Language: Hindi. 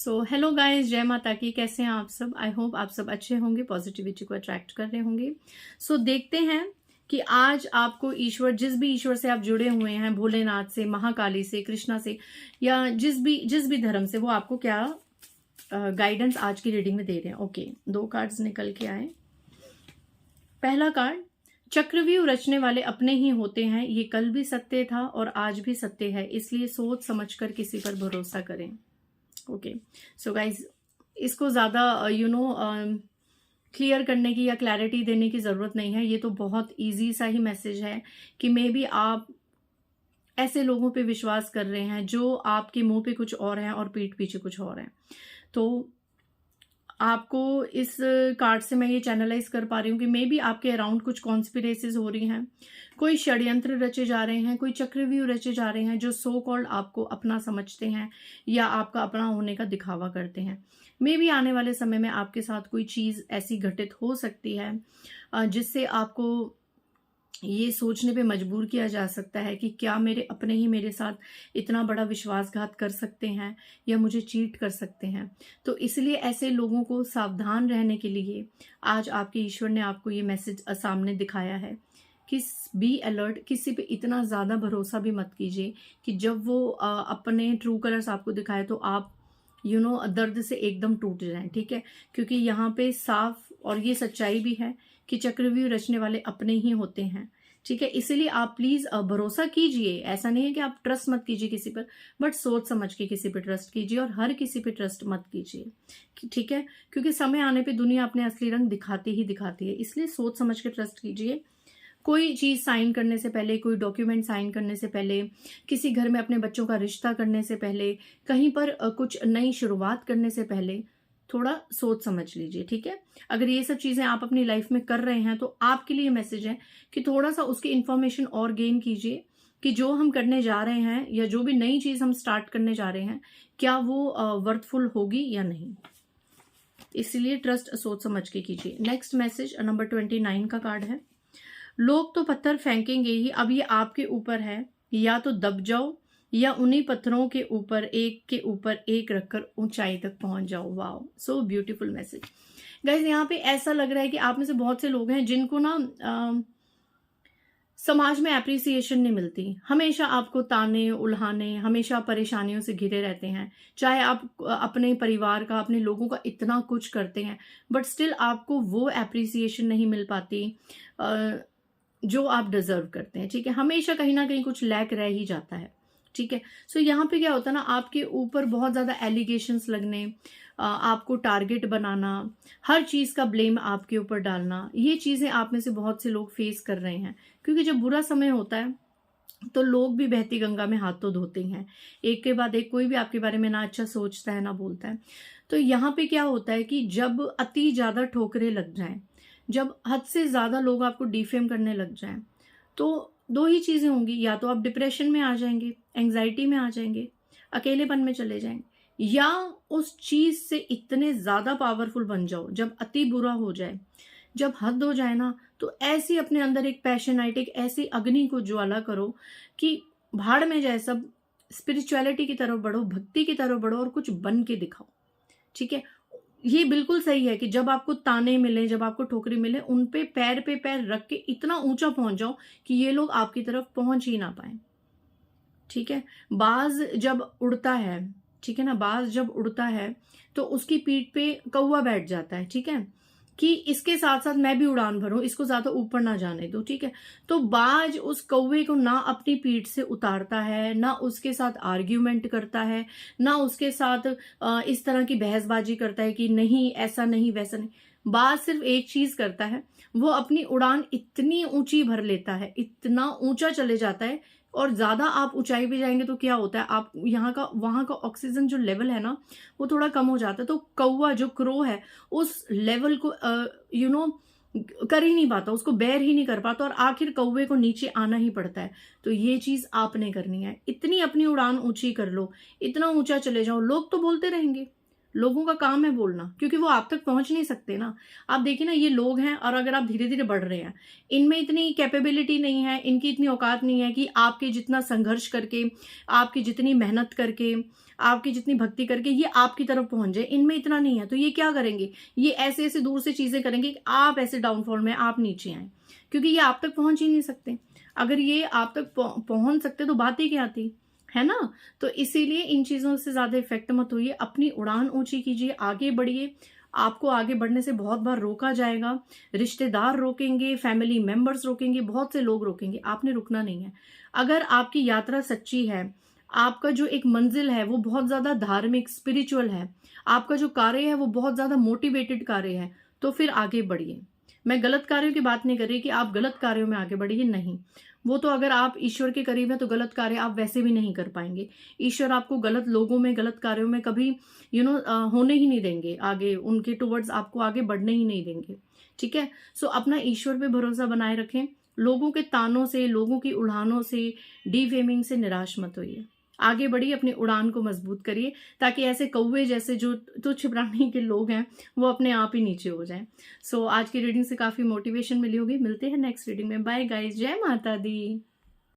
हेलो गाइस, जय माता की। कैसे हैं आप सब? आई होप आप सब अच्छे होंगे, पॉजिटिविटी को अट्रैक्ट कर रहे होंगे। देखते हैं कि आज आपको ईश्वर, जिस भी ईश्वर से आप जुड़े हुए हैं, भोलेनाथ से, महाकाली से, कृष्णा से, या जिस भी धर्म से, वो आपको क्या गाइडेंस आज की रीडिंग में दे रहे हैं। ओके, 2 कार्ड्स निकल के आए। पहला कार्ड, चक्रव्यूह रचने वाले अपने ही होते हैं। ये कल भी सत्य था और आज भी सत्य है, इसलिए सोच समझकर किसी पर भरोसा करें। ओके, सो गाइज, इसको ज्यादा क्लियर करने की या क्लैरिटी देने की जरूरत नहीं है। ये तो बहुत इजी सा ही मैसेज है कि मे बी आप ऐसे लोगों पे विश्वास कर रहे हैं जो आपके मुंह पे कुछ और है और पीठ पीछे कुछ और है। तो आपको इस कार्ड से मैं ये चैनलाइज कर पा रही हूँ कि मे बी आपके अराउंड कुछ कॉन्स्पिरेसीज हो रही हैं, कोई षड्यंत्र रचे जा रहे हैं, कोई चक्रव्यूह रचे जा रहे हैं जो सो कॉल्ड आपको अपना समझते हैं या आपका अपना होने का दिखावा करते हैं। मे बी आने वाले समय में आपके साथ कोई चीज ऐसी घटित हो सकती है जिससे आपको ये सोचने पे मजबूर किया जा सकता है कि क्या मेरे अपने ही मेरे साथ इतना बड़ा विश्वासघात कर सकते हैं या मुझे चीट कर सकते हैं। तो इसलिए ऐसे लोगों को सावधान रहने के लिए आज आपके ईश्वर ने आपको ये मैसेज सामने दिखाया है कि बी अलर्ट। किसी पे इतना ज्यादा भरोसा भी मत कीजिए कि जब वो अपने ट्रू कलर्स आपको दिखाए तो आप दर्द से एकदम टूट जाएं। ठीक है, क्योंकि यहाँ पे साफ और ये सच्चाई भी है कि चक्रव्यूह रचने वाले अपने ही होते हैं। ठीक है, इसीलिए आप प्लीज भरोसा कीजिए। ऐसा नहीं है कि आप ट्रस्ट मत कीजिए किसी पर, बट सोच समझ के किसी पे ट्रस्ट कीजिए और हर किसी पे ट्रस्ट मत कीजिए। ठीक है, क्योंकि समय आने पे दुनिया अपने असली रंग दिखाती ही दिखाती है, इसलिए सोच समझ के ट्रस्ट कीजिए। कोई चीज साइन करने से पहले, कोई डॉक्यूमेंट साइन करने से पहले, किसी घर में अपने बच्चों का रिश्ता करने से पहले, कहीं पर कुछ नई शुरुआत करने से पहले थोड़ा सोच समझ लीजिए। ठीक है, अगर ये सब चीजें आप अपनी लाइफ में कर रहे हैं तो आपके लिए मैसेज है कि थोड़ा सा उसकी इंफॉर्मेशन और गेन कीजिए कि जो हम करने जा रहे हैं या जो भी नई चीज हम स्टार्ट करने जा रहे हैं क्या वो वर्थफुल होगी या नहीं। इसलिए ट्रस्ट सोच समझ के कीजिए। नेक्स्ट मैसेज नंबर 29 का कार्ड है। लोग तो पत्थर फेंकेंगे ही, अब ये आपके ऊपर है, या तो दब जाओ या उन्हीं पत्थरों के ऊपर एक रखकर ऊंचाई तक पहुंच जाओ। Wow, so beautiful message guys. यहाँ पे ऐसा लग रहा है कि आप में से बहुत से लोग हैं जिनको ना समाज में एप्रिसिएशन नहीं मिलती। हमेशा आपको ताने उल्हाने, हमेशा परेशानियों से घिरे रहते हैं। चाहे आप अपने परिवार का, अपने लोगों का इतना कुछ करते हैं, बट स्टिल आपको वो एप्रिसिएशन नहीं मिल पाती जो आप डिजर्व करते हैं। ठीक है, हमेशा कहीं ना कहीं कुछ लैक रह ही जाता है। ठीक है, यहाँ पे क्या होता है ना, आपके ऊपर बहुत ज्यादा एलिगेशंस लगने, आपको टारगेट बनाना, हर चीज का ब्लेम आपके ऊपर डालना, ये चीजें आप में से बहुत से लोग फेस कर रहे हैं। क्योंकि जब बुरा समय होता है तो लोग भी बहती गंगा में हाथ तो धोते हैं, एक के बाद एक कोई भी आपके बारे में ना अच्छा सोचता है ना बोलता है। तो यहाँ पे क्या होता है कि जब अति ज्यादा ठोकरें लग जाएं, जब हद से ज्यादा लोग आपको डिफेम करने लग जाएं, तो 2 ही चीजें होंगी, या तो आप डिप्रेशन में आ जाएंगे, एंग्जाइटी में आ जाएंगे, अकेलेपन में चले जाएंगे, या उस चीज से इतने ज्यादा पावरफुल बन जाओ जब अति बुरा हो जाए, जब हद हो जाए ना, तो ऐसी अपने अंदर एक पैशनाइट, एक ऐसी अग्नि को ज्वाला करो कि भाड़ में जाए सब। स्पिरिचुअलिटी की तरफ बढ़ो, भक्ति की तरफ बढ़ो और कुछ बन के दिखाओ। ठीक है, ये बिल्कुल सही है कि जब आपको ताने मिले, जब आपको ठोकरी मिले, उन पे पैर रख के इतना ऊंचा पहुंच जाओ कि ये लोग आपकी तरफ पहुंच ही ना पाए। ठीक है, बाज जब उड़ता है, ठीक है ना, बाज जब उड़ता है तो उसकी पीठ पे कौवा बैठ जाता है। ठीक है, कि इसके साथ साथ मैं भी उड़ान भरूं, इसको ज्यादा ऊपर ना जाने दो। ठीक है, तो बाज उस कौवे को ना अपनी पीठ से उतारता है, ना उसके साथ आर्ग्यूमेंट करता है, ना उसके साथ इस तरह की बहसबाजी करता है कि नहीं ऐसा नहीं वैसा नहीं। बाज सिर्फ एक चीज करता है, वो अपनी उड़ान इतनी ऊंची भर लेता है, इतना ऊंचा चले जाता है, और ज्यादा आप ऊंचाई पे जाएंगे तो क्या होता है, आप यहाँ का वहां का ऑक्सीजन जो लेवल है ना वो थोड़ा कम हो जाता है। तो कौवा जो क्रो है उस लेवल को कर ही नहीं पाता, उसको बेर ही नहीं कर पाता, और आखिर कौवे को नीचे आना ही पड़ता है। तो ये चीज आपने करनी है, इतनी अपनी उड़ान ऊंची कर लो, इतना ऊंचा चले जाओ। लोग तो बोलते रहेंगे, लोगों का काम है बोलना, क्योंकि वो आप तक पहुंच नहीं सकते ना। आप देखिए ना, ये लोग हैं और अगर आप धीरे धीरे बढ़ रहे हैं, इनमें इतनी कैपेबिलिटी नहीं है, इनकी इतनी औकात नहीं है कि आपके जितना संघर्ष करके, आपकी जितनी मेहनत करके, आपकी जितनी भक्ति करके ये आपकी तरफ पहुंच जाए, इनमें इतना नहीं है। तो ये क्या करेंगे, ये ऐसे ऐसे दूर से चीजें करेंगे कि आप ऐसे डाउनफॉल में आप नीचे आए, क्योंकि ये आप तक पहुंच ही नहीं सकते। अगर ये आप तक पहुंच सकते तो बात ही क्या थी, है ना। तो इसीलिए इन चीजों से ज्यादा इफेक्ट मत होइए, अपनी उड़ान ऊंची कीजिए, आगे बढ़िए। आपको आगे बढ़ने से बहुत बार रोका जाएगा, रिश्तेदार रोकेंगे, फैमिली मेंबर्स रोकेंगे, बहुत से लोग रोकेंगे, आपने रुकना नहीं है। अगर आपकी यात्रा सच्ची है, आपका जो एक मंजिल है वो बहुत ज्यादा धार्मिक स्पिरिचुअल है, आपका जो कार्य है वो बहुत ज्यादा मोटिवेटेड कार्य है, तो फिर आगे बढ़िए। मैं गलत कार्यों की बात नहीं कर रही कि आप गलत कार्यों में आगे बढ़िए, नहीं। वो तो अगर आप ईश्वर के करीब हैं तो गलत कार्य आप वैसे भी नहीं कर पाएंगे। ईश्वर आपको गलत लोगों में, गलत कार्यों में कभी होने ही नहीं देंगे, आगे उनके टुवर्ड्स आपको आगे बढ़ने ही नहीं देंगे। ठीक है। सो अपना ईश्वर पे भरोसा बनाए रखें, लोगों के तानों से, लोगों की उड़ानों से, डीफेमिंग से निराश मत होइए। आगे बढ़िए, अपनी उड़ान को मजबूत करिए, ताकि ऐसे कौवे जैसे जो तुच्छ प्राणी के लोग हैं वो अपने आप ही नीचे हो जाएं। सो आज की रीडिंग से काफी मोटिवेशन मिली होगी। मिलते हैं नेक्स्ट रीडिंग में। बाय गाइस, जय माता दी।